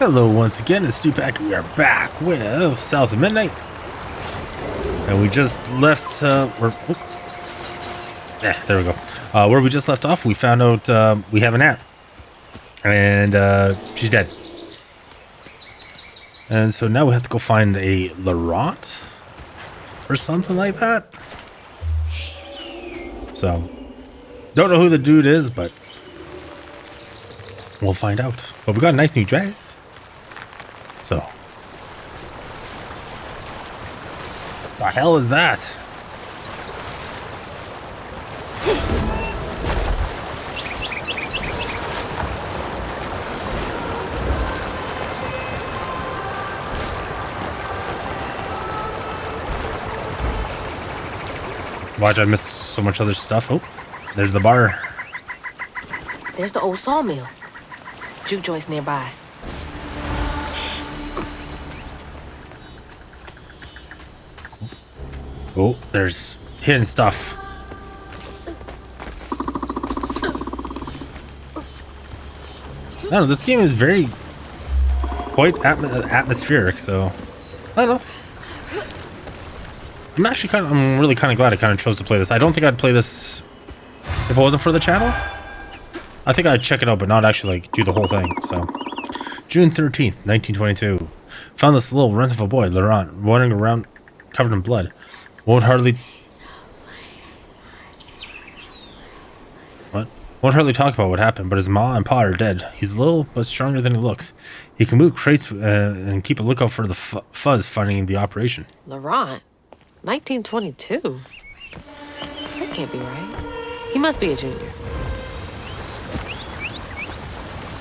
Hello once again, it's Stupak. We are back with South of Midnight. And we just left, there we go. Where we just left off, we found out we have an aunt. And she's dead. And so now we have to go find a Laurent or something like that. So, don't know who the dude is, but we'll find out. But we got a nice new dress. So, the hell is that? Watch, I missed so much other stuff. Oh, there's the bar. There's the old sawmill. Juke joint's nearby. Oh, there's hidden stuff. I don't know, this game is quite atmospheric, so I don't know. I'm really kind of glad I kind of chose to play this. I don't think I'd play this if it wasn't for the channel. I think I'd check it out, but not actually like do the whole thing. So, June 13th, 1922. Found this little runt of a boy, Laurent, wandering around covered in blood. Won't hardly talk about what happened, but his ma and pa are dead. He's little but stronger than he looks. He can move crates and keep a lookout for the fuzz finding the operation. Laurent? 1922? That can't be right. He must be a junior.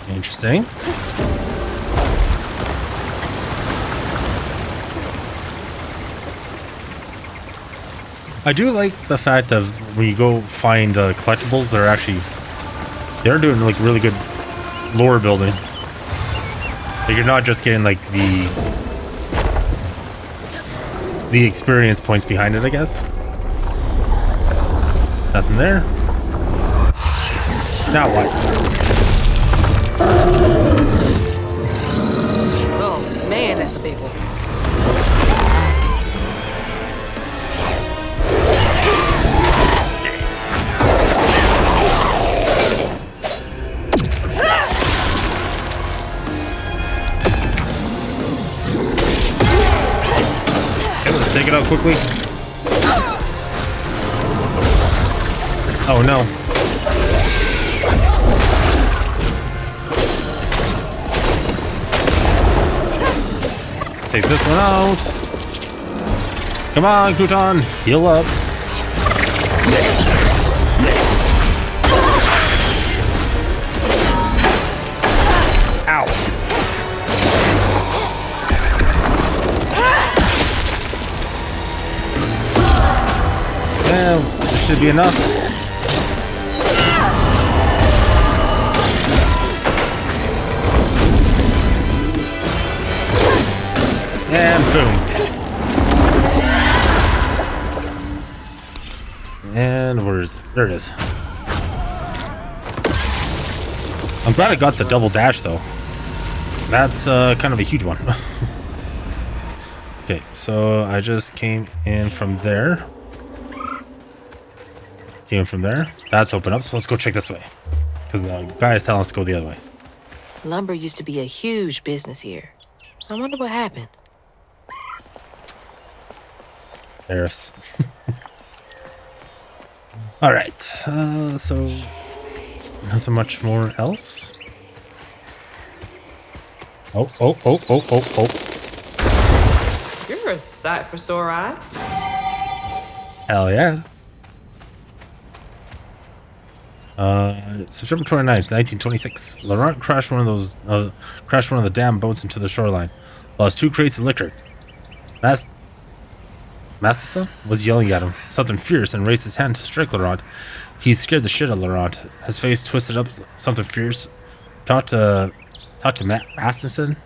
Interesting. I do like the fact of when you go find collectibles, they're doing like really good lore building. Like you're not just getting like the experience points behind it, I guess. Nothing there. Now what? Oh man, that's a big one. Take it out quickly. Oh no. Take this one out. Come on, Crouton, heal up. Ow. Yeah, this should be enough. And boom. And there it is. I'm glad I got the double dash though. That's kind of a huge one. Okay, so I just came in from there. That's open up, so let's go check this way. Because the guy is telling us to go the other way. Lumber used to be a huge business here. I wonder what happened. There's. Alright, so nothing much more else. Oh. You're a sight for sore eyes. Hell yeah. September 29th, 1926. Laurent crashed one of the damn boats into the shoreline. Lost 2 crates of liquor. Masterson was yelling at him, something fierce, and raised his hand to strike Laurent. He scared the shit out of Laurent. His face twisted up, something fierce. Talked to Masterson,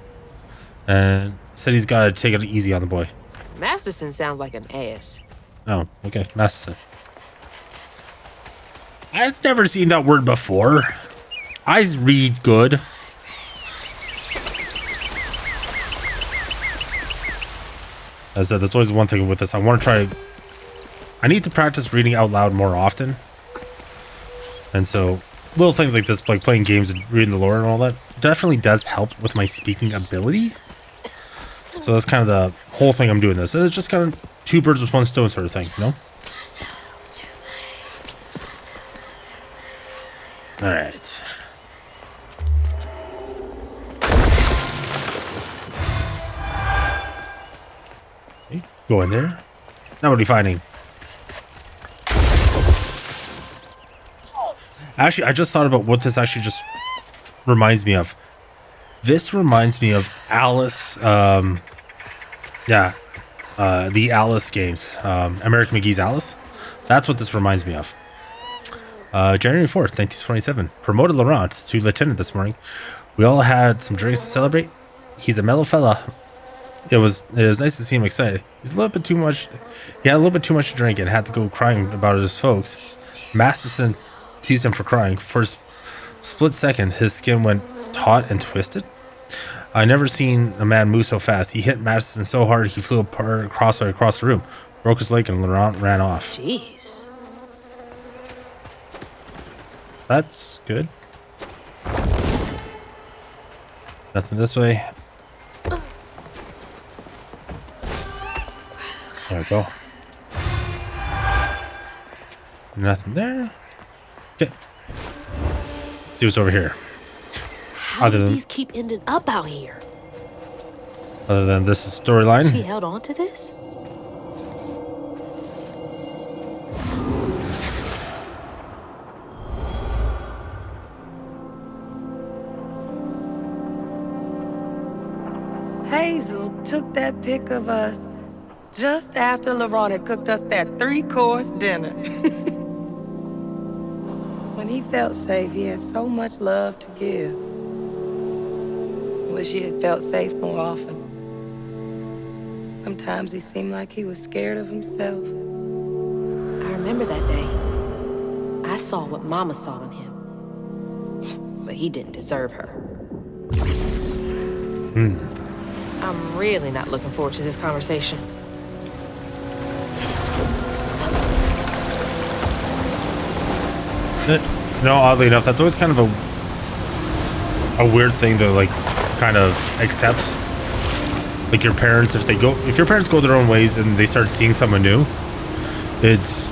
and said he's got to take it easy on the boy. Masterson sounds like an ass. Oh, okay, Masterson. I've never seen that word before. I read good. As I said, that's always one thing with this. I want to try. I need to practice reading out loud more often. And so, little things like this, like playing games and reading the lore and all that, definitely does help with my speaking ability. So that's kind of the whole thing I'm doing this. It's just kind of two birds with one stone sort of thing, you know? Alright. Okay, go in there. Now what are we finding? Actually, I just thought about what this actually just reminds me of. This reminds me of Alice, the Alice games, American McGee's Alice. That's what this reminds me of. January 4th, 1927. Promoted Laurent to lieutenant this morning. We all had some drinks to celebrate. He's a mellow fella. It was nice to see him excited. He's a little bit too much. He had a little bit too much to drink and had to go crying about his folks. Masterson teased him for crying. For a split second, his skin went taut and twisted. I never seen a man move so fast. He hit Madison so hard he flew apart across the room, broke his leg, and Laurent ran off. Jeez. That's good. Nothing this way. There we go. Nothing there. Okay. Let's see what's over here. How did these keep ending up out here? Other than this storyline. She held on to this? Hazel took that pic of us just after Laurent had cooked us that 3-course dinner. When he felt safe, he had so much love to give. Wish he had felt safe more often. Sometimes he seemed like he was scared of himself. I remember that day. I saw what Mama saw in him. But he didn't deserve her. I'm really not looking forward to this conversation. No, oddly enough, that's always kind of a weird thing to like kind of accept. Like your parents, if your parents go their own ways and they start seeing someone new, it's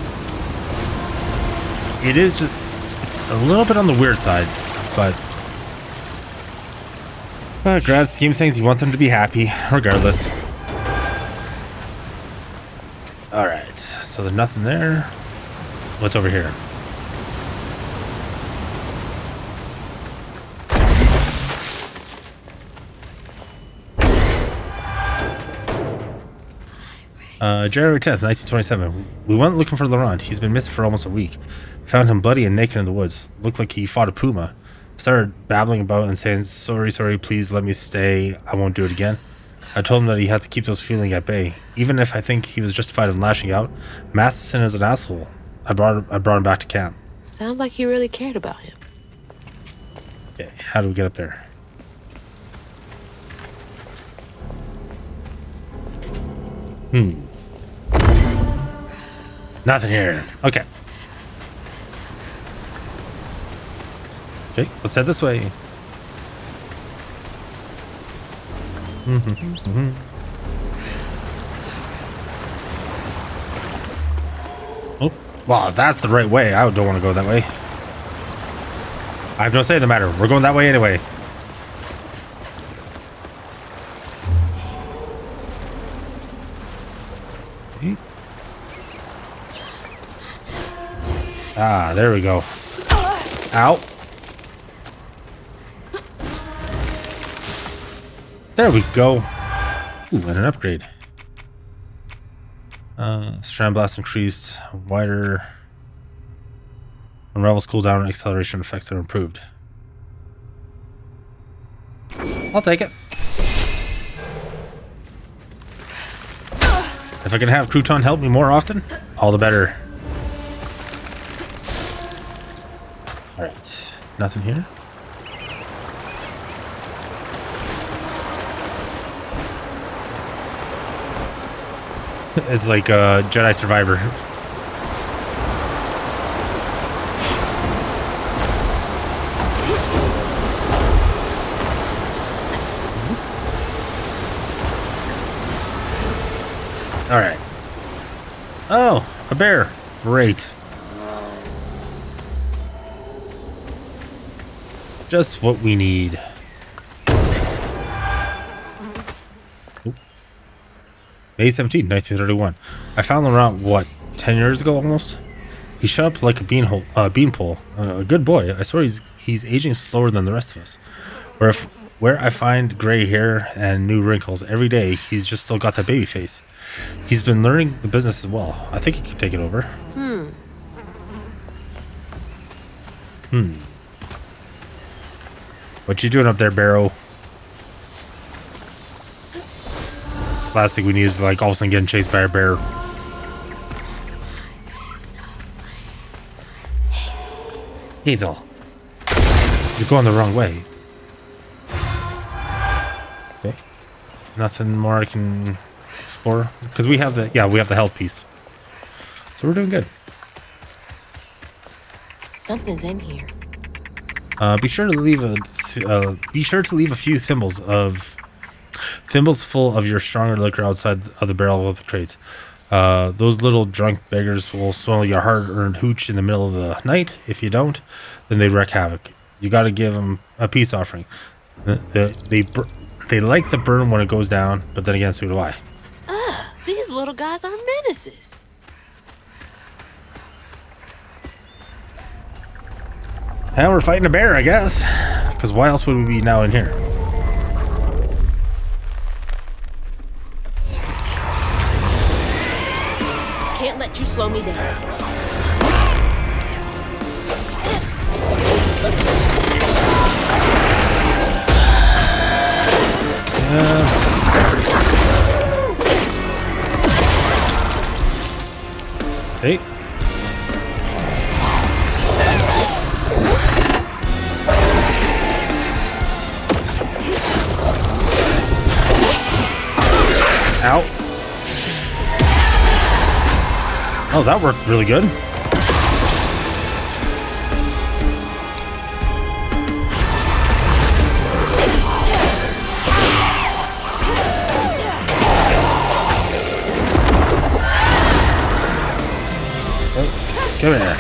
a little bit on the weird side, but grand scheme of things, you want them to be happy regardless. All right, so there's nothing there. What's over here? January 10th, 1927. We went looking for Laurent. He's been missing for almost a week. Found him bloody and naked in the woods. Looked like he fought a puma. Started babbling about and saying, sorry, please let me stay. I won't do it again. I told him that he has to keep those feelings at bay. Even if I think he was justified in lashing out, Masterson is an asshole. I brought him back to camp. Sounds like you really cared about him. Okay, how do we get up there? Nothing here. Okay. Okay, let's head this way. Oh, wow, that's the right way. I don't want to go that way. I have no say in the matter. We're going that way anyway. Okay. Ah, there we go. Ow. There we go. Ooh, and an upgrade. Strand blast increased. Wider. Unravels cooldown and acceleration effects are improved. I'll take it. If I can have Crouton help me more often, all the better. Alright. Nothing here. As like a Jedi Survivor. All right. Oh, a bear. Great. Just what we need. Oop. May 17th, 1931. I found him around, what, 10 years ago almost? He shut up like a beanpole. A good boy. I swear he's aging slower than the rest of us. Where I find gray hair and new wrinkles every day, he's just still got that baby face. He's been learning the business as well. I think he could take it over. What you doing up there, Barrow? Last thing we need is like all of a sudden getting chased by a bear. Hazel. You're going the wrong way. Okay. Nothing more I can explore. Because we have the health piece. So we're doing good. Something's in here. Be sure to leave a few thimbles full of your stronger liquor outside of the barrel of the crates. Those little drunk beggars will swallow your hard-earned hooch in the middle of the night. If you don't, then they wreak havoc. You got to give them a peace offering. They like the burn when it goes down, but then again, so do I. These little guys are menaces. And we're fighting a bear, I guess. Because why else would we be now in here? Can't let you slow me down. Hey. Ow. Oh, that worked really good. Oh, come here.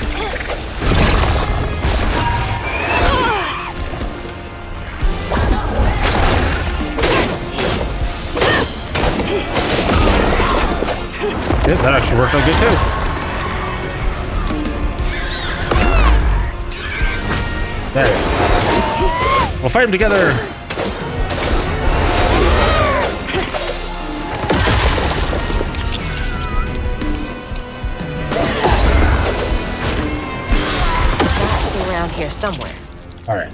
Yeah, that actually worked out good too. There. We'll fight them together. That's around here somewhere. All right.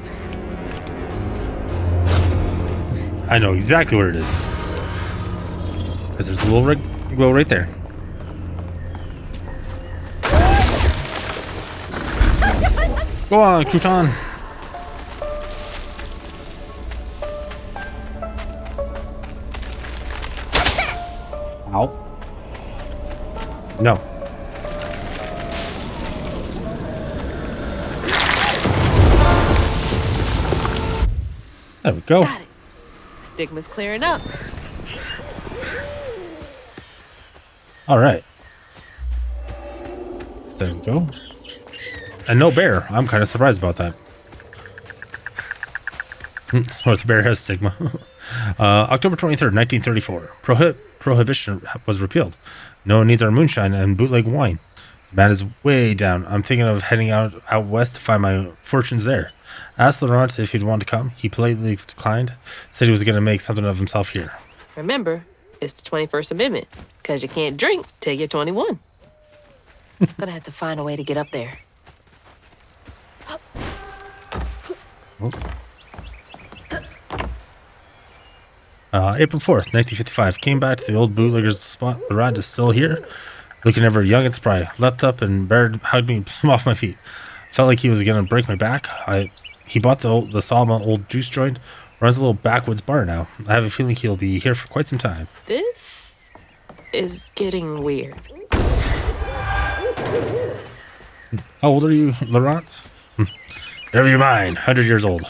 I know exactly where it is. Because there's a little glow right there. Go on, Crouton. Ow. No. There we go. Got it. Stigma's clearing up. All right. There we go. And no bear. I'm kind of surprised about that. Or the bear has stigma. October 23rd, 1934. Prohibition was repealed. No one needs our moonshine and bootleg wine. Demand is way down. I'm thinking of heading out west to find my fortunes there. Asked Laurent if he'd want to come. He politely declined. Said he was going to make something of himself here. Remember, it's the 21st Amendment, because you can't drink till you're 21. Gonna have to find a way to get up there. April 4th, 1955. Came back to the old bootlegger's spot. The rat is still here, looking ever young and spry. Leapt up and hugged me plumb off my feet. Felt like he was going to break my back. He bought the sawmill old juice joint. Runs a little backwoods bar now. I have a feeling he'll be here for quite some time. This is getting weird. How old are you, Laurent? Never you mind. 100 years old.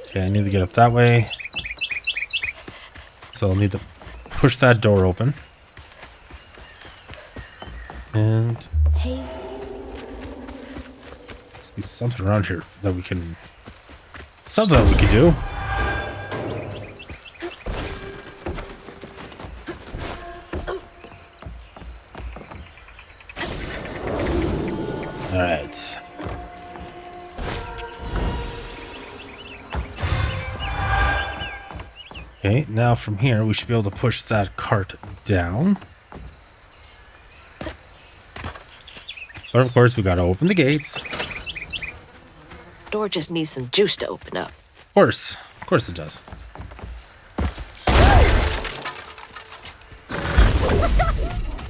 Okay, I need to get up that way. So I'll need to push that door open. And must be something around here that we can... Something that we can do. Alright. Okay, now from here we should be able to push that cart down. But of course we gotta open the gates. Door just needs some juice to open up. Of course it does.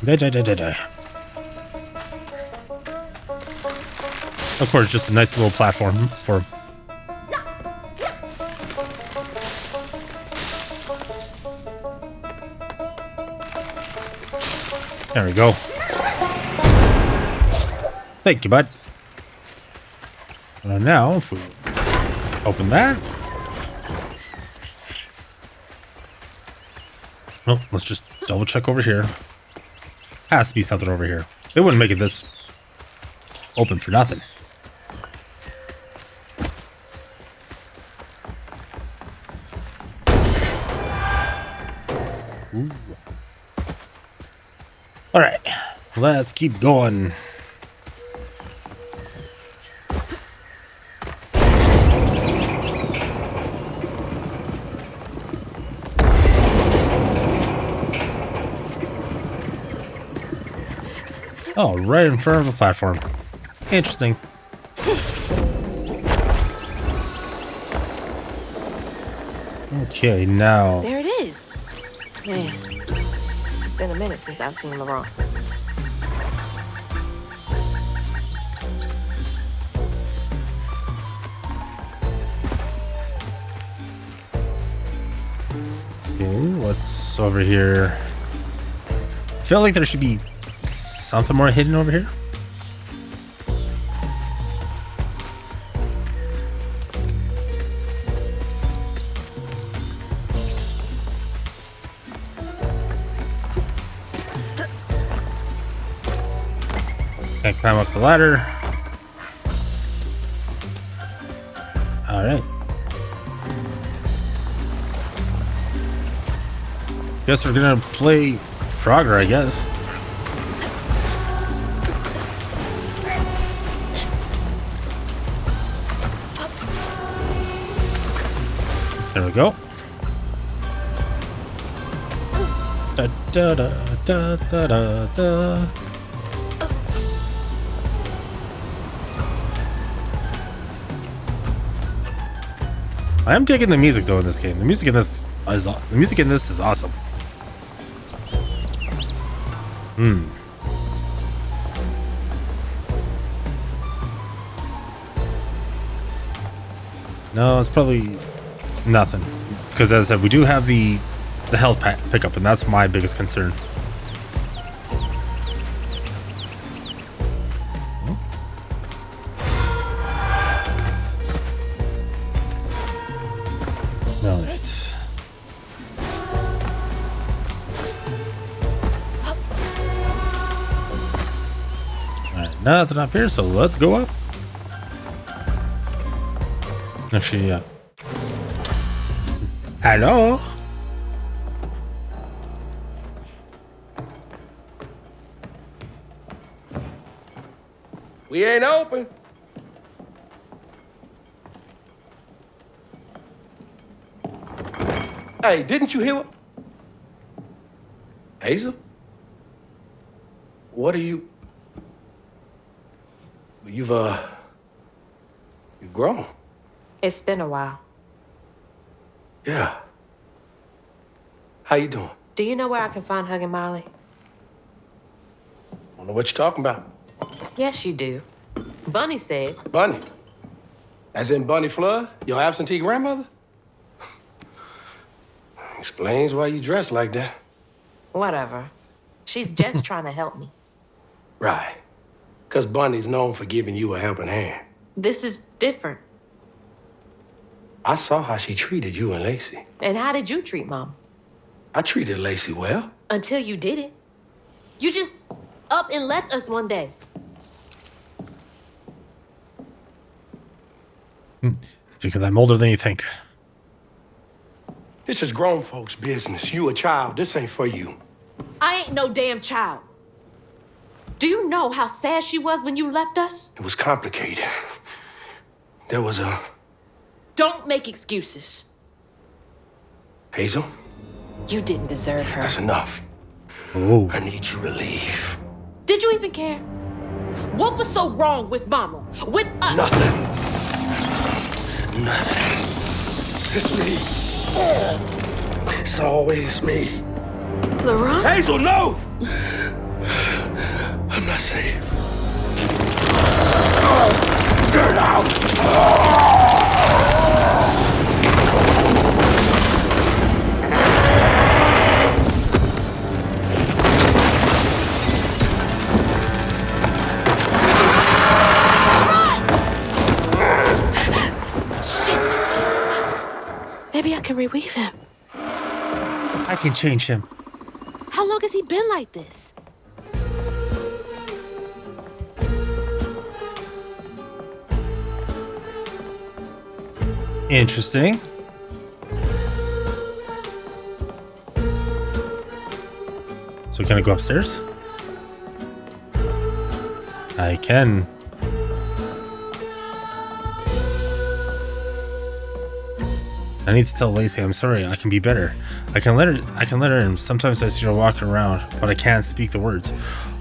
Die. Of course, just a nice little platform for... There we go. Thank you, bud. Now, if we open that... Oh, let's just double check over here. Has to be something over here. They wouldn't make it this open for nothing. Ooh. All right, let's keep going. Oh, right in front of the platform. Interesting. Okay, now... There it is. Man, it's been a minute since I've seen Laurent. Okay, what's over here? I feel like there should be something more hidden over here. Can't climb up the ladder. All right. Guess we're gonna play Frogger, I guess. There we go. Da da da da da da da. I am digging the music though in this game. The music in this is awesome. No, it's probably nothing. Because as I said, we do have the health pack pickup, and that's my biggest concern. Alright. Alright, nothing up here, so let's go up. Actually, yeah. Hello? We ain't open. Hey, didn't you hear what? Hazel? What are you? You've grown. It's been a while. Yeah. How you doing? Do you know where I can find Huggin' Molly? Don't know what you're talking about. Yes, you do. Bunny said. Bunny. As in Bunny Flood, your absentee grandmother? Explains why you dress like that. Whatever. She's just trying to help me. Right. Because Bunny's known for giving you a helping hand. This is different. I saw how she treated you and Lacey. And how did you treat Mom? I treated Lacey well. Until you didn't. You just up and left us one day. It's because I'm older than you think. This is grown folks' business. You a child. This ain't for you. I ain't no damn child. Do you know how sad she was when you left us? It was complicated. There was a... Don't make excuses. Hazel, You didn't deserve her. that's enough. Oh. I need you to leave. Did you even care? What was so wrong with Mama? With us? Nothing. Nothing. It's me. It's always me. Laurent? Hazel, no! I'm not safe. Get out! Shit! Maybe I can reweave him. I can change him. How long has he been like this? Interesting. So can I go upstairs? I can. I need to tell Lacey I'm sorry. I can be better. I can let her in. Sometimes I see her walking around, but I can't speak the words.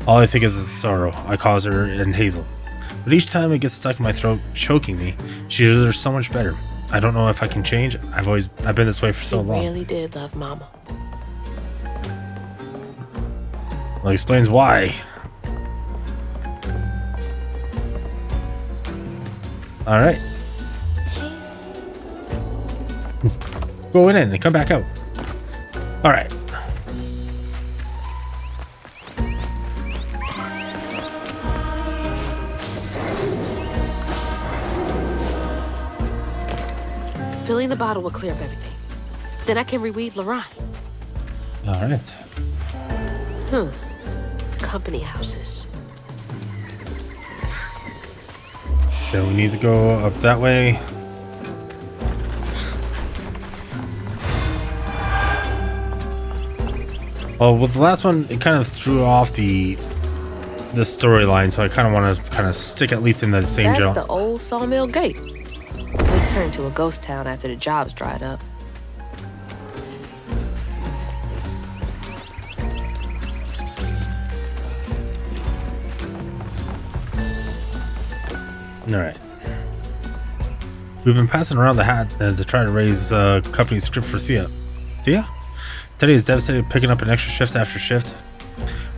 All I think is the sorrow I cause her and Hazel. But each time it gets stuck in my throat, choking me, she deserves so much better. I don't know if I can change. I've been this way for so long. You really did love Mama. Well, it explains why. All right. Go in and come back out. All right. Filling the bottle will clear up everything. Then I can reweave Laurent. All right. Company houses. Then we need to go up that way. Well, with the last one, it kind of threw off the storyline, so I kind of want to kind of stick at least in the same That's genre. the old Sawmill Gate. This turned to a ghost town after the jobs dried up. All right. We've been passing around the hat to try to raise company script for Thea. Thea? Teddy is devastated, picking up an extra shift after shift,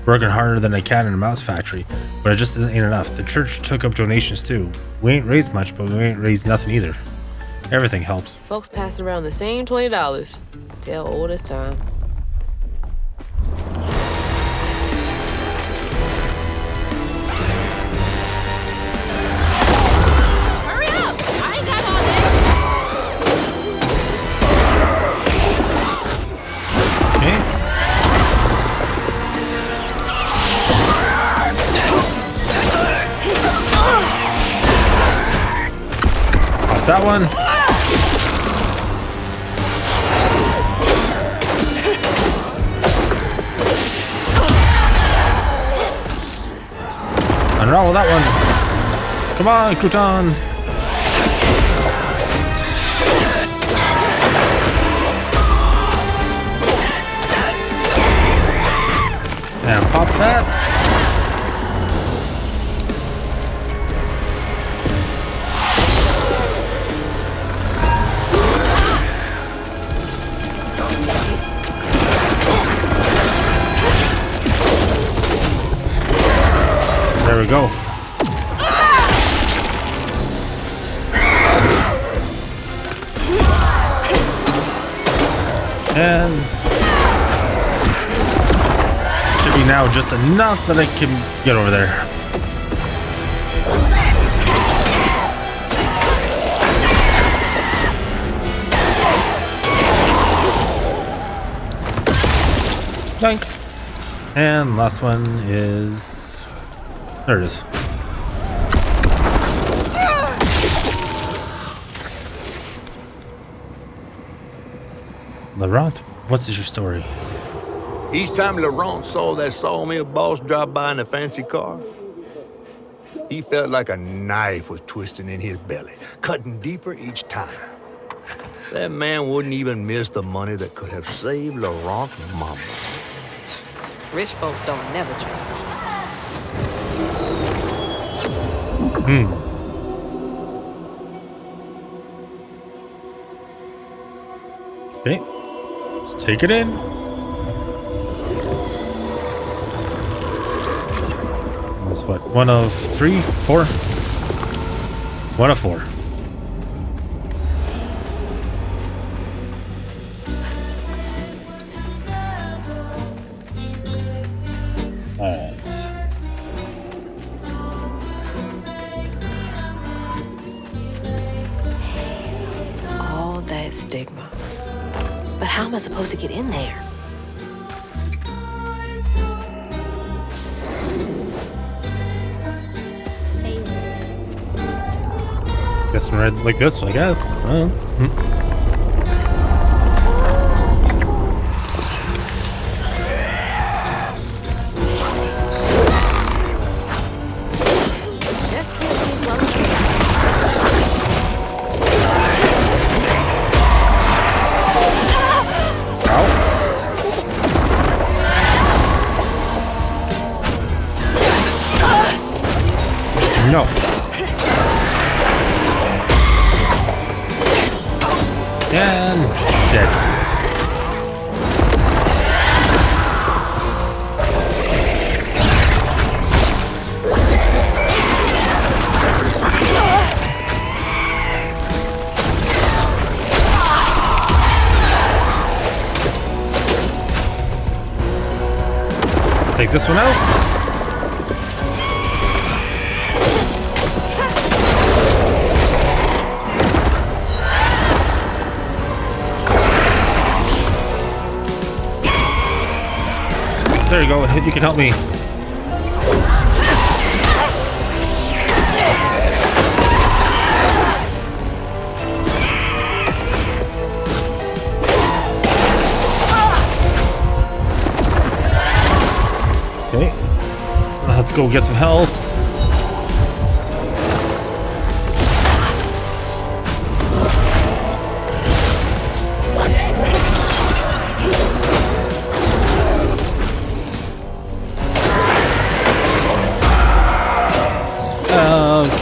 working harder than I can in a mouse factory, but it just ain't enough. The church took up donations too. We ain't raised much, but we ain't raised nothing either. Everything helps. Folks passing around the same $20. Tell old as time. Hurry up! I ain't got all day. Okay. Got that one. Unravel that one. Come on, Crouton. And pop that. There we go. And should be now just enough that I can get over there. Blank. And last one is... There it is. Laurent, what's your story? Each time Laurent saw that sawmill boss drop by in a fancy car, he felt like a knife was twisting in his belly, cutting deeper each time. That man wouldn't even miss the money that could have saved Laurent's mama. Rich folks don't never change. Okay, let's take it in. That's what, 1 of 3, 4? 1 of 4. All that stigma. But how am I supposed to get in there? Guess red like this, I guess. No. And dead. Take this one out. There you go, you can help me. Okay, let's go get some health.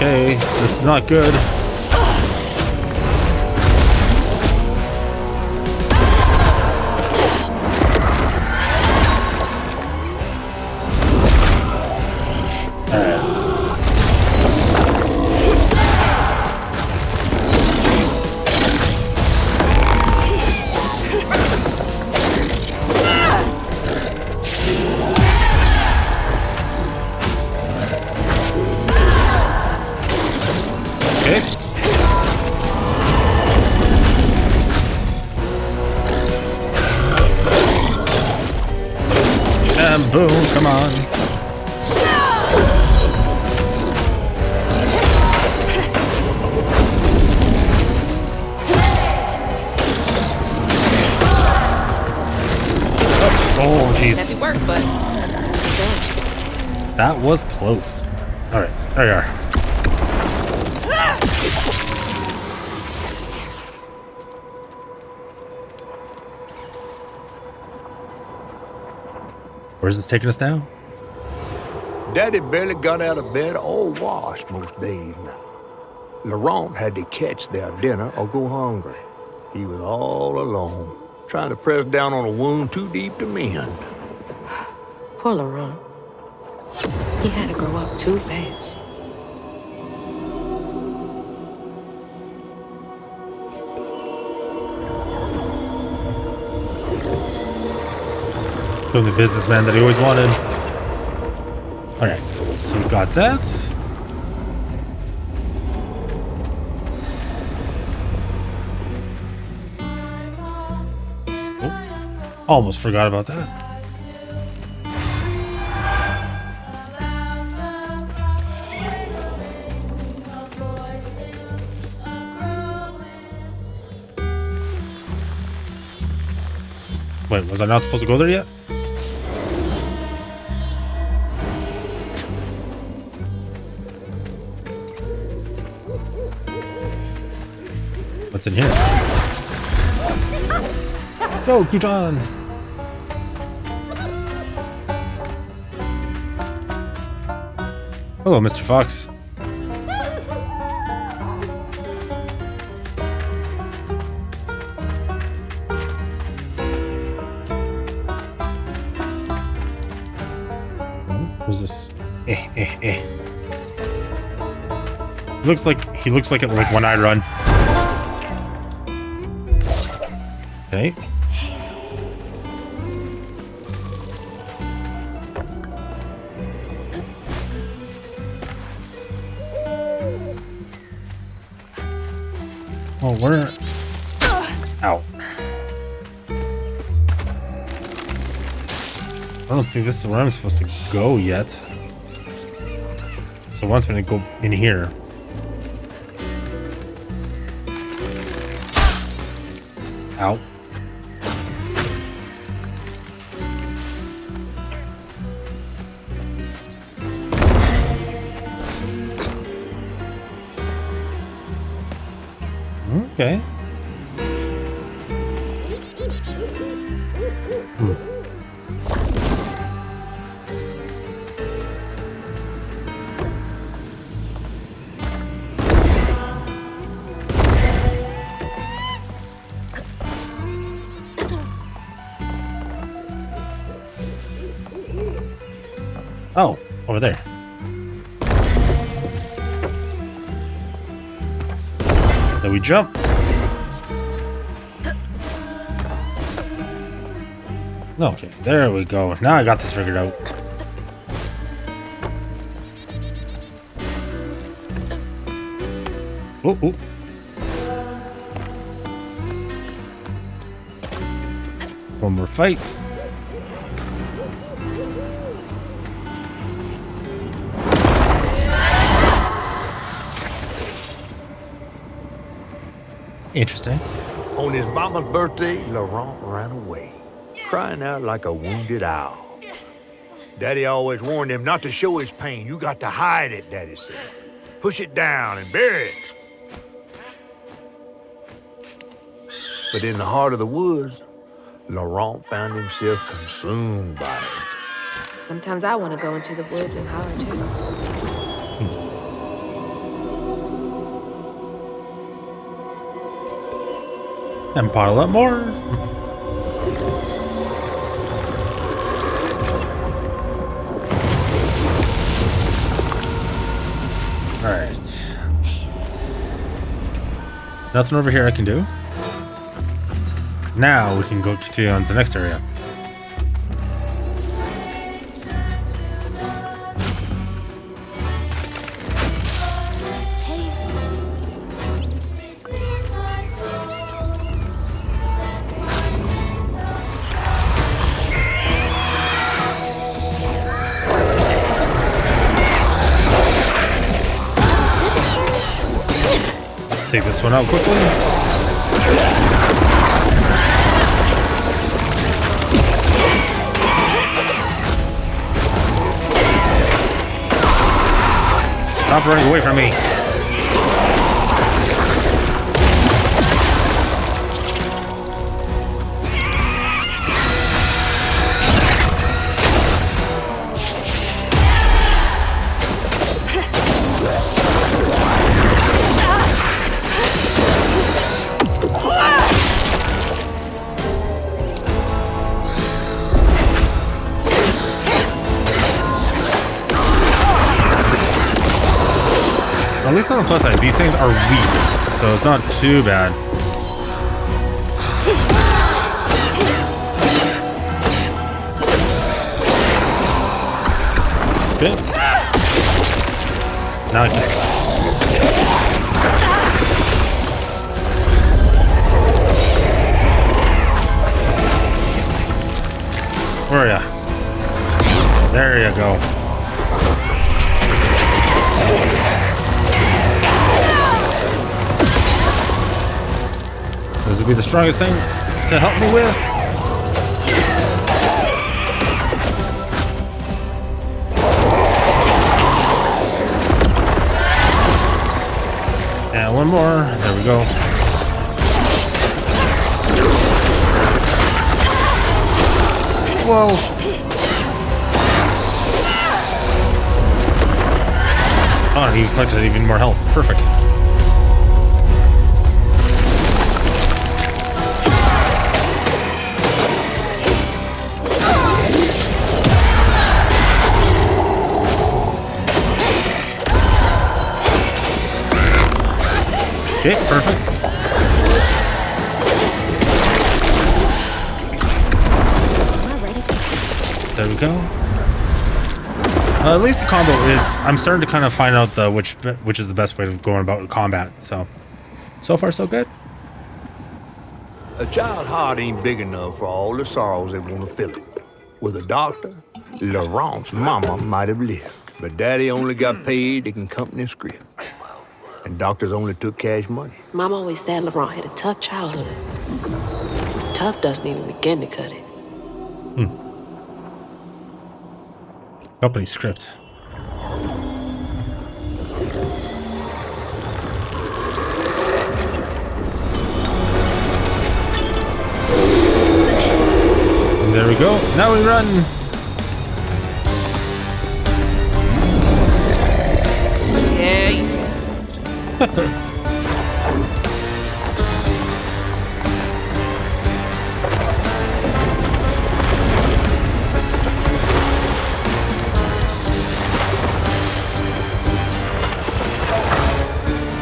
Okay, this is not good. Okay. And boom, come on. Oh, jeez. Heavy work, but That was close. All right, there you are. Where's this taking us now? Daddy barely got out of bed or washed most days. Laurent had to catch their dinner or go hungry. He was all alone, trying to press down on a wound too deep to mend. poor Laurent. He had to grow up too fast. Doing the businessman that he always wanted. Alright, so we got that. Oh, almost forgot about that. Wait, was I not supposed to go there yet? What's in here? Go, Kujan! Hello, Mr. Fox. Who's this? He looks like it like when I run. Okay. Oh, where? Ow. I don't think this is where I'm supposed to go yet. So once I'm gonna go in here. Ow. Okay. Oh, over there. Then we jump. Okay, there we go. Now I got this figured out. Oh, oh. One more fight. Interesting. On his mama's birthday, Laurent ran away, crying out like a wounded owl. Daddy always warned him not to show his pain. You got to hide it, Daddy said. Push it down and bury it. But in the heart of the woods, Laurent found himself consumed by it. Sometimes I want to go into the woods and holler too. And bottle up more. Alright. Nothing over here I can do. Now we can go continue on to the next area. Take this one out quickly. Stop running away from me. At least on the plus side, these things are weak, so it's not too bad. Okay. Now I can. Where are ya? There you go. This will be the strongest thing to help me with. And one more. There we go. Whoa. Oh, he collected even more health. Perfect. Okay, perfect. There we go. At least the combo is. I'm starting to kind of find out which is the best way of going about combat. So far so good. A child's heart ain't big enough for all the sorrows that want to fill it. With a doctor, Laurent's mama might have lived, but daddy only got paid to accompany a script. And doctors only took cash money. Mom always said Laurent had a tough childhood. Tough doesn't even begin to cut it. Company script. And there we go. Now we run. Yeah, you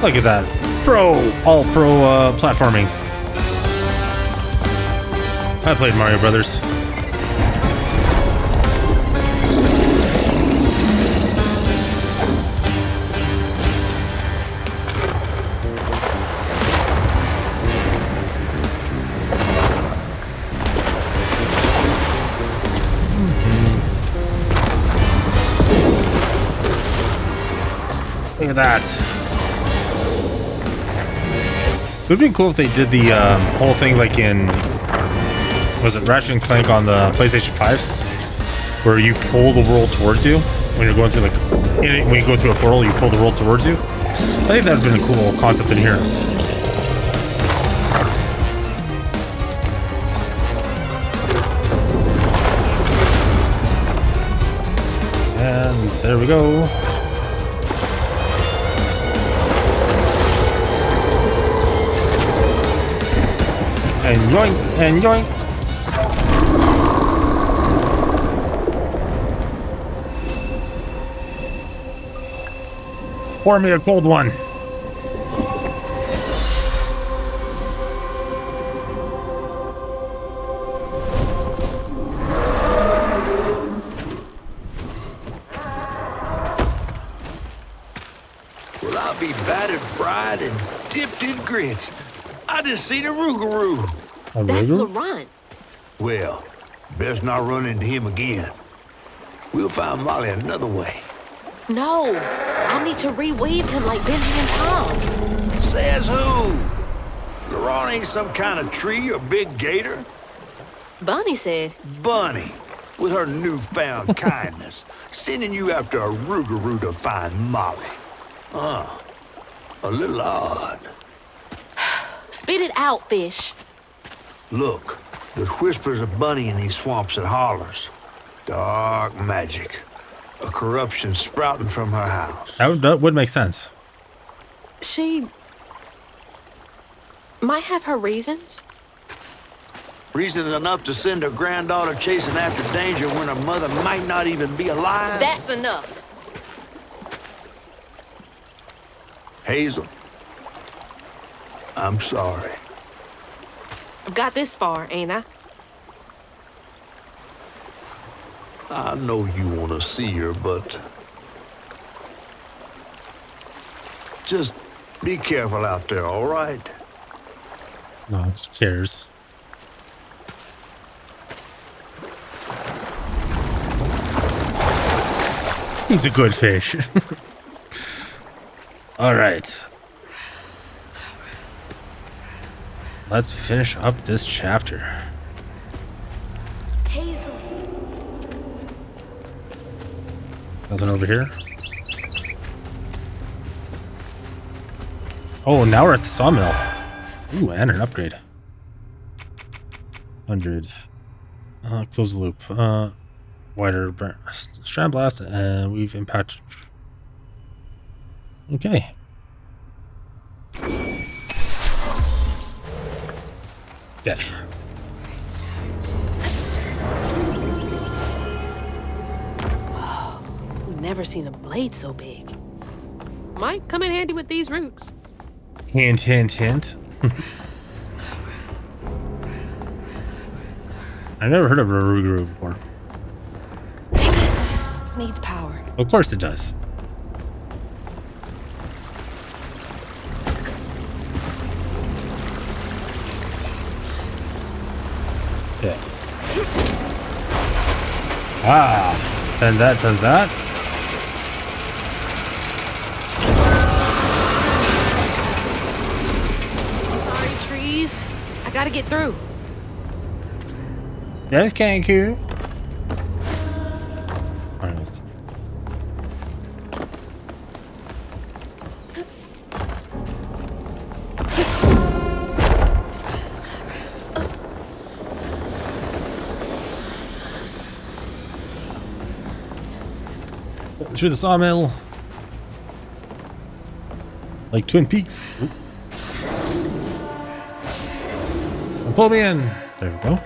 Look at that. All pro platforming. I played Mario Brothers. Look at that. It would have been cool if they did the whole thing like in, was it Ratchet and Clank on the PlayStation 5? Where you pull the world towards you when you're going through when you go through a portal, you pull the world towards you. I think that would have been a cool concept in here. And there we go. And yoink, and yoink. Pour me a cold one. Well, I'll be battered, fried, and dipped in grits. I just seen a Rougarou. That's Laurent. Well, best not run into him again. We'll find Molly another way. No, I need to reweave him like Benji and Tom. Says who? Laurent ain't some kind of tree or big gator. Bunny said. Bunny, with her newfound kindness, sending you after a Rougarou to find Molly. A little odd. Spit it out, fish. Look, there's whispers of Bunny in these swamps and hollers. Dark magic. A corruption sprouting from her house. That would make sense. She might have her reasons. Reason enough to send her granddaughter chasing after danger when her mother might not even be alive? That's enough. Hazel, I'm sorry. I've got this far, ain't I? I know you want to see her, but just be careful out there, all right? No, who cares? He's a good fish. All right. Let's finish up this chapter. Hazel. Nothing over here. Oh, now we're at the sawmill. Ooh, and an upgrade. 100. Close the loop. Wider strand blast, and we've impacted. Okay. Dead. Never seen a blade so big. Might come in handy with these roots. Hint, hint, hint. I've never heard of a Ruguru before. Needs power. Of course it does. Okay. Ah, then that does that. Sorry, trees. I gotta get through. That's kind of cool. Alright. Through the sawmill. Like Twin Peaks. Ooh. Pull me in. There we go.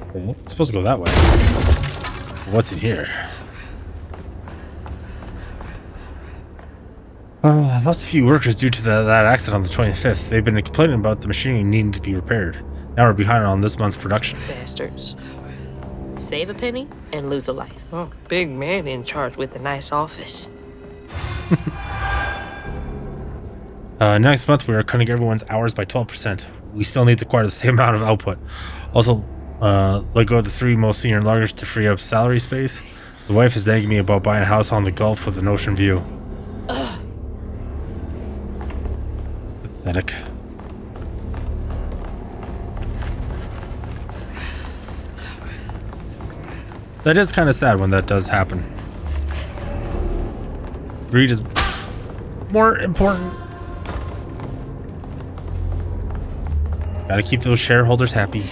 Okay, it's supposed to go that way. What's in here? Lost a few workers due to that accident on the 25th. They've been complaining about the machinery needing to be repaired. Now we're behind on this month's production. Bastards. Save a penny and lose a life. Oh, big man in charge with a nice office. Next month we are cutting everyone's hours by 12%. We still need to acquire the same amount of output. Also, let go of the 3 most senior loggers to free up salary space. The wife is nagging me about buying a house on the Gulf with an ocean view. Pathetic. That is kind of sad when that does happen. Greed is more important. Gotta keep those shareholders happy.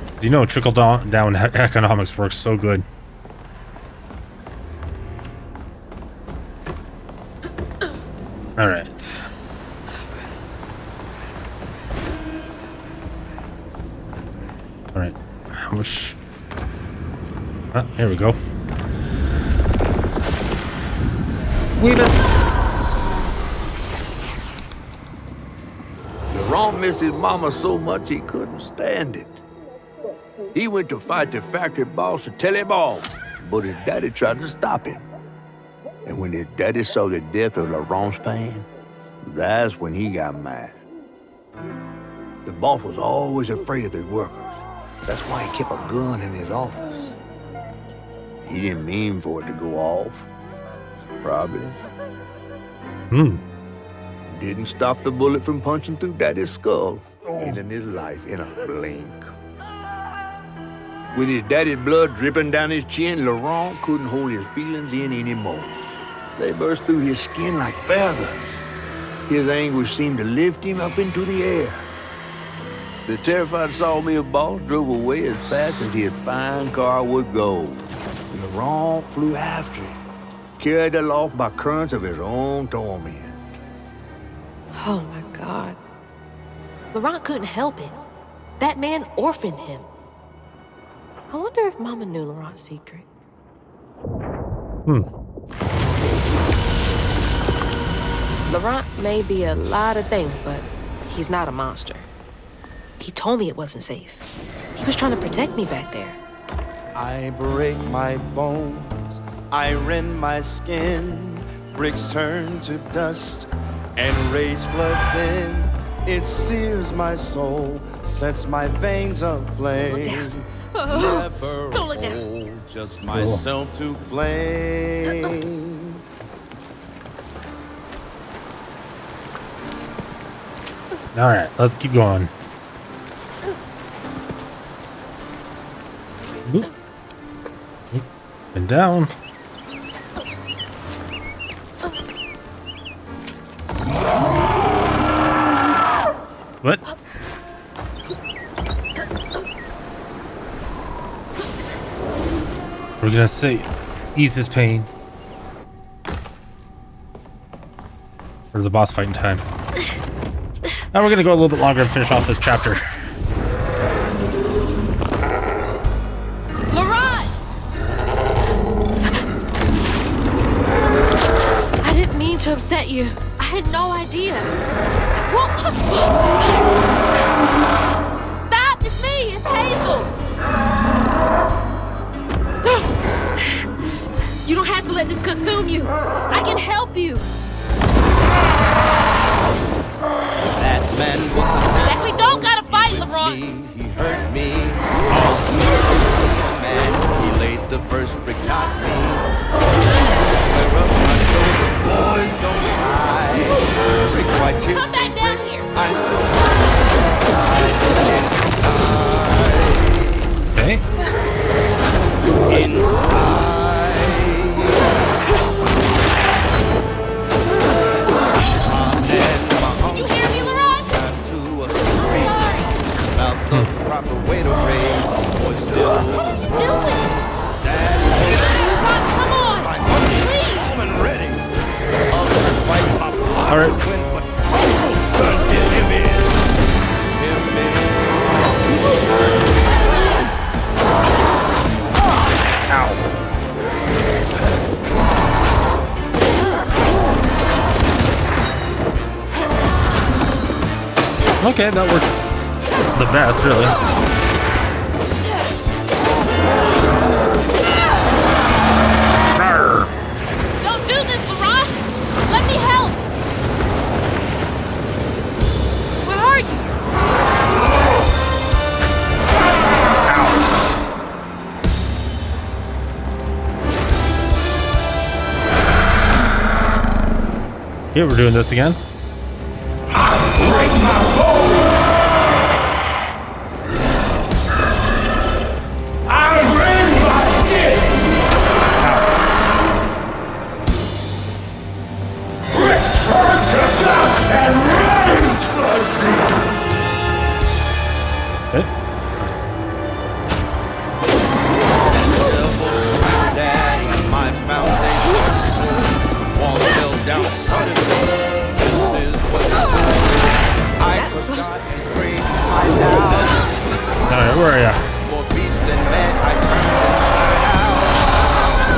Cause you know, trickle down economics works so good. All right. All right. How much? Ah, here we go. Weave it. Laurent missed his mama so much he couldn't stand it. He went to fight the factory boss to tell him off, but his daddy tried to stop him. And when his daddy saw the death of Laurent's pain, that's when he got mad. The boss was always afraid of his workers. That's why he kept a gun in his office. He didn't mean for it to go off. Probably. Didn't stop the bullet from punching through Daddy's skull, ending his life in a blink. With his daddy's blood dripping down his chin, Laurent couldn't hold his feelings in anymore. They burst through his skin like feathers. His anguish seemed to lift him up into the air. The terrified sawmill boss drove away as fast as his fine car would go. Laurent flew after it, carried aloft by currents of his own torment. Oh my God. Laurent couldn't help it. That man orphaned him. I wonder if Mama knew Laurent's secret. Laurent may be a lot of things, but he's not a monster. He told me it wasn't safe. He was trying to protect me back there. I break my bones, I rend my skin, bricks turn to dust, and rage floods in. It sears my soul, sets my veins aflame. Never Don't look down. hold, just myself to blame. All right, let's keep going. Oop. Oop. And down. What? We're gonna say, ease his pain. Where's the boss fighting time? Now we're gonna go a little bit longer and finish off this chapter. Laurent! I didn't mean to upset you. I had no idea. Stop! It's me! It's Hazel! You don't have to let this consume you. I can help you. That man was Exactly. Don't gotta fight, Laurent. me, he hurt me. All too man, he laid the first brick, not me. Square up my shoulders, boys, don't cry. Break my tears, Come back down break. here. I survive Okay. inside. You hear me, Laurent? To a scream about the proper way to raise boy still. What are you doing? Daddy, Laurent, come on. my husband is Please. home and ready. Other fight my All right. win, but almost turned him in. Ow. Okay, that works the best, really. Rawr. Don't do this, Laurent. Let me help. Where are you? Okay, we're doing this again. Okay. Daddy, my foundation. Walls fell down suddenly. This is what they told me. I cursed God and screamed my doubt. All right, where are ya? More beast than man, I turned inside out.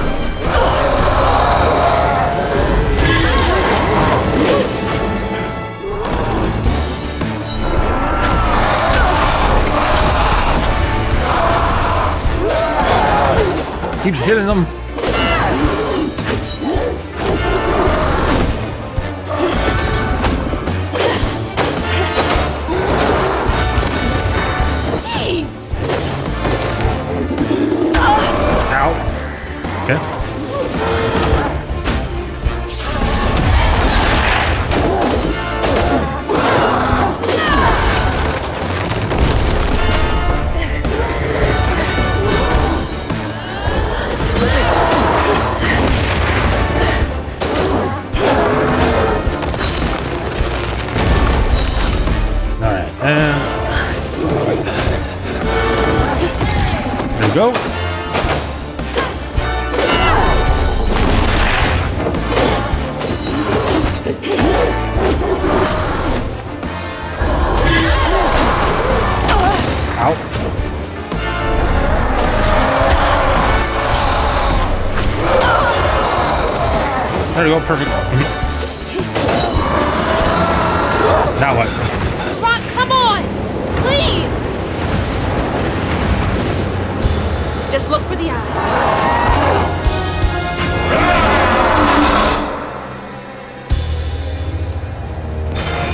Keep hitting them. Jeez. Ow. Okay. All right, and there we go. Ow. There we go, perfect. Now what? Rock, come on! Please! Just look for the eyes.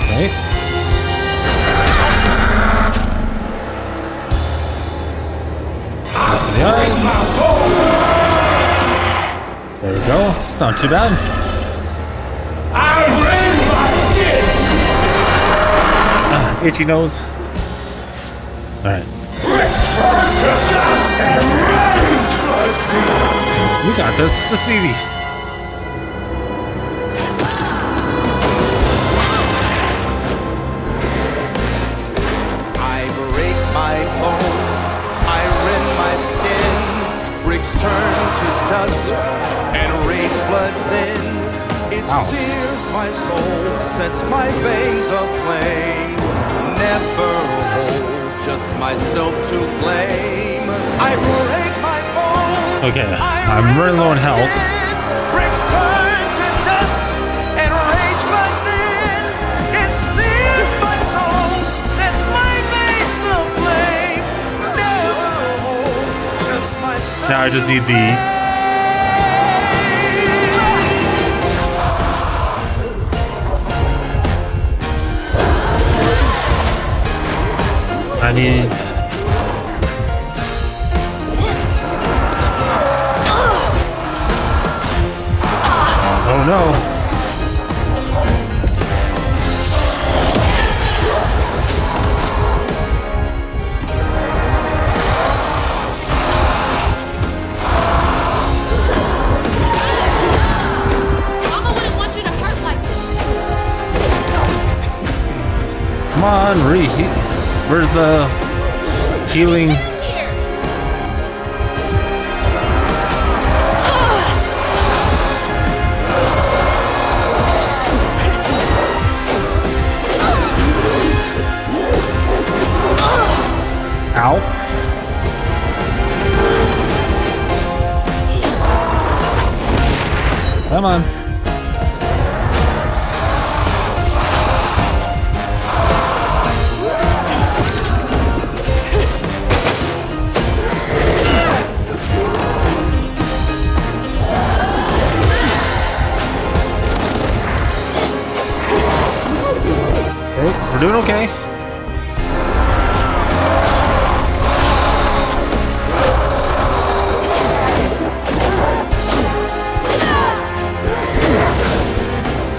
Okay. Look for the eyes. There we go. It's not too bad. Itchy nose. Alright. We got this. This is easy. I break my bones, I rend my skin. Bricks turn to dust and rage floods in. It sears my soul, sets my veins aflame. Never hold just myself to blame. I break my bones. Okay, I'm really low on health. Bricks turn to dust and rage floods in. It sears my soul, sets my veins aflame. Never hold just myself. Now I just need the... I need... Oh no. Mama wouldn't want you to hurt like this. Come on, reheat. Where's the healing? Here. Ow. Come on. Okay, we're doing okay.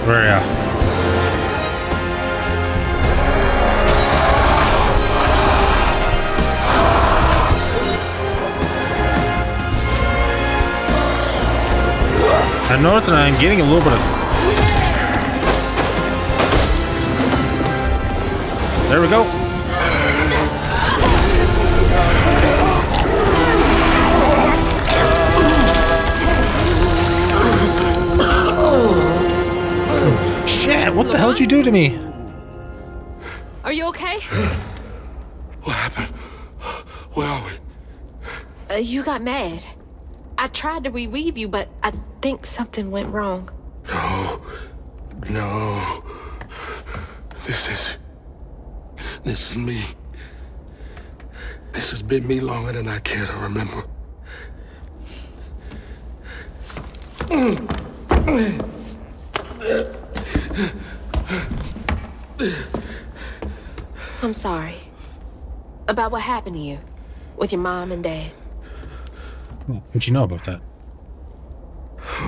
Where are you? I noticed that I'm getting a little bit of... There we go. Shit, what the hell did you do to me? Are you okay? What happened? Where are we? You got mad. I tried to revive you, but I think something went wrong. No. This is me. This has been me longer than I care to remember. I'm sorry. About what happened to you with your mom and dad. What'd you know about that?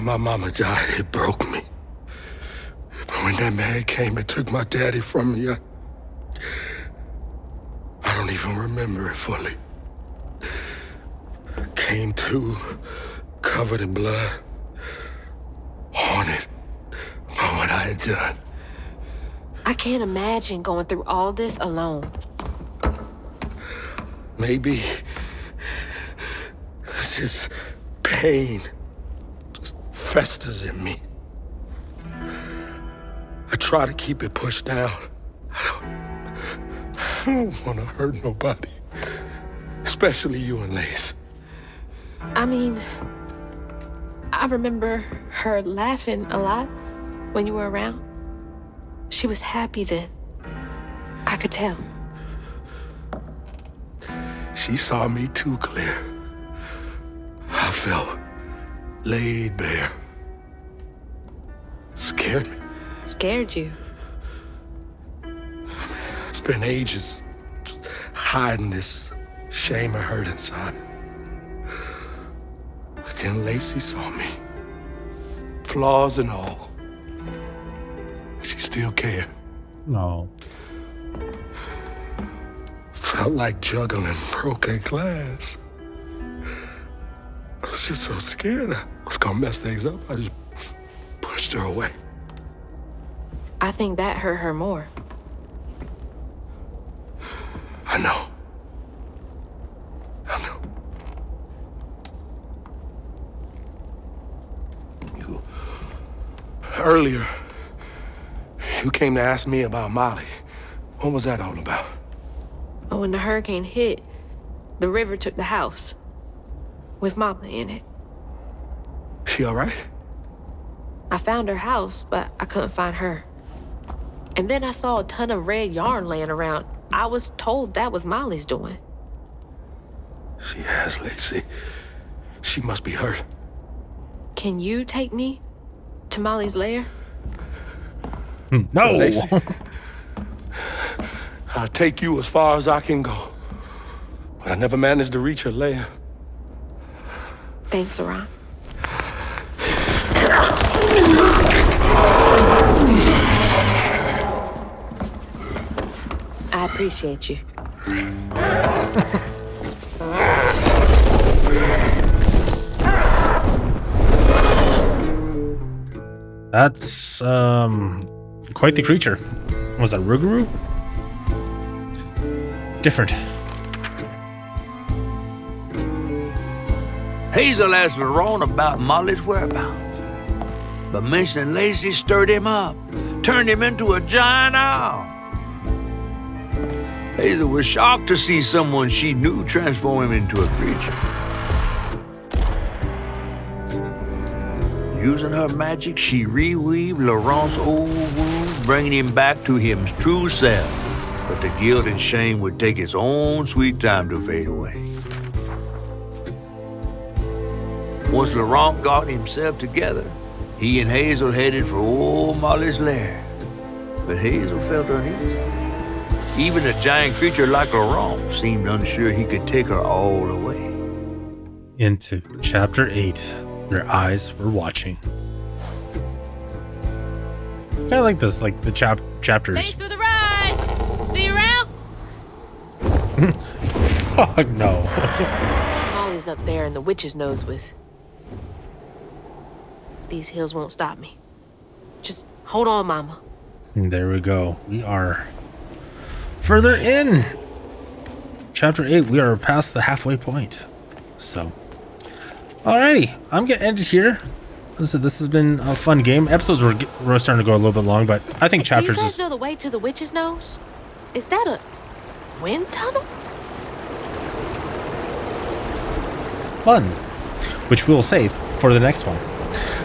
My mama died. It broke me. But when that man came and took my daddy from me, I don't even remember it fully. Came to, covered in blood, haunted by what I had done. I can't imagine going through all this alone. Maybe this pain just festers in me. I try to keep it pushed down. I don't want to hurt nobody, especially you and Lace. I mean, I remember her laughing a lot when you were around. She was happy then. I could tell. She saw me too clear. I felt laid bare. Scared me. Scared you? Spent ages hiding this shame and hurt inside. But then Lacey saw me. Flaws and all. She still cared. No. Felt like juggling broken glass. I was just so scared I was gonna mess things up. I just pushed her away. I think that hurt her more. I know. I know. Earlier, you came to ask me about Molly. What was that all about? But when the hurricane hit, the river took the house. With Mama in it. She all right? I found her house, but I couldn't find her. And then I saw a ton of red yarn laying around. I was told that was Molly's doing. She has, Lacey. She must be hurt. Can you take me to Molly's lair? No. Lacey, I'll take you as far as I can go. But I never managed to reach her lair. Thanks, Laurent. I appreciate you. That's quite the creature. Was that Rougarou? Different. Hazel asked Laurent about Molly's whereabouts, but mentioning Lacey stirred him up, turned him into a giant owl. Hazel was shocked to see someone she knew transform him into a creature. Using her magic, she reweaved Laurent's old wounds, bringing him back to his true self. But the guilt and shame would take its own sweet time to fade away. Once Laurent got himself together, he and Hazel headed for old Molly's lair. But Hazel felt uneasy. Even a giant creature like Laurent seemed unsure he could take her all the way. Into chapter 8. Their eyes were watching. I kind of like this, like the chapters. Thanks for the ride. See you around. Fuck no. Molly's up there in the witch's nose with. These hills won't stop me. Just hold on, Mama. And there we go. We are further in. Chapter 8, we are past the halfway point. So, alrighty. I'm going to end it here. This has been a fun game. Episodes were starting to go a little bit long, but I think chapters Do you guys know the way to the witch's nose? Is that a wind tunnel? fun, which we'll save for the next one.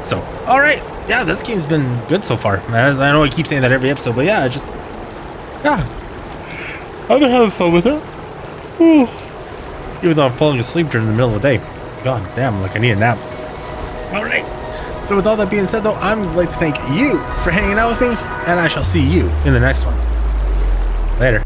So, all right, yeah, this game's been good so far. As I know I keep saying that every episode, but yeah, I've been having fun with it. Whew. Even though I'm falling asleep during the middle of the day. God damn, like I need a nap. All right. So with all that being said, though, I'd like to thank you for hanging out with me, and I shall see you in the next one. Later.